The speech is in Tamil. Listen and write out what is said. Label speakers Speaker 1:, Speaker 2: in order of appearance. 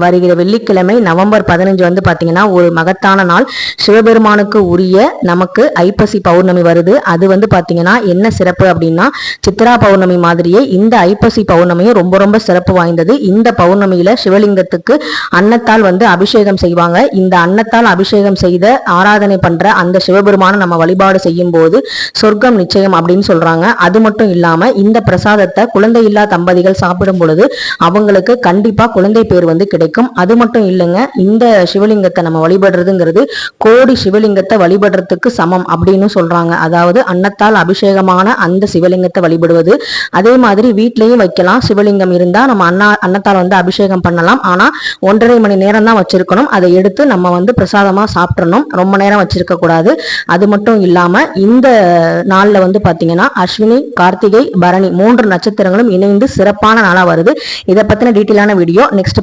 Speaker 1: வருகிற வெள்ளிக்கிழமை நவம்பர் 15 வந்து பாத்தீங்கன்னா ஒரு மகத்தான நாள். சிவபெருமானுக்கு உரிய நமக்கு ஐப்பசி பௌர்ணமி வருது. அது வந்து பாத்தீங்கன்னா என்ன சிறப்பு அப்படின்னா, சித்ரா பௌர்ணமி மாதிரியே இந்த ஐப்பசி பௌர்ணமியும் ரொம்ப ரொம்ப சிறப்பு வாய்ந்தது. இந்த பௌர்ணமியில சிவலிங்கத்துக்கு அன்னத்தால் வந்து அபிஷேகம் செய்வாங்க. இந்த அன்னத்தால் அபிஷேகம் செய்த ஆராதனை பண்ற அந்த சிவபெருமான நம்ம வழிபாடு செய்யும் போது சொர்க்கம் நிச்சயம் அப்படின்னு சொல்றாங்க. அது மட்டும் இல்லாம இந்த பிரசாதத்தை குழந்தை இல்லா தம்பதிகள் சாப்பிடும் பொழுது அவங்களுக்கு கண்டிப்பா குழந்தை பேர் வந்து கிடைக்கும். அது மட்டும் இல்லைங்க, இந்த சிவலிங்கத்தை நம்ம வழிபடுறதுங்கிறது கோடி சிவலிங்கத்தை வழிபடுறதுக்கு சமம் அப்படின்னு சொல்றாங்க. அதாவது அன்னத்தால் அபிஷேகமான அந்த சிவலிங்கத்தை வழிபடுவது. அதே மாதிரி வீட்லயும் வைக்கலாம். சிவலிங்கம் இருந்தா நம்ம அன்னத்தால் வந்து அபிஷேகம் பண்ணலாம். ஆனா 1.5 மணி நேரம் தான் வச்சிருக்கணும். அதை எடுத்து நம்ம வந்து பிரசாதமா சாப்பிடணும். ரொம்ப நேரம் வச்சிருக்க கூடாது. அது மட்டும் இல்லாம இந்த நாள்ல வந்து பாத்தீங்கன்னா அஸ்வினி, கார்த்திகை, பரணி 3 நட்சத்திரங்களும் இணைந்து சிறப்பான நாளா வருது. இதை பத்தின டீட்டெயிலான வீடியோ நெக்ஸ்ட்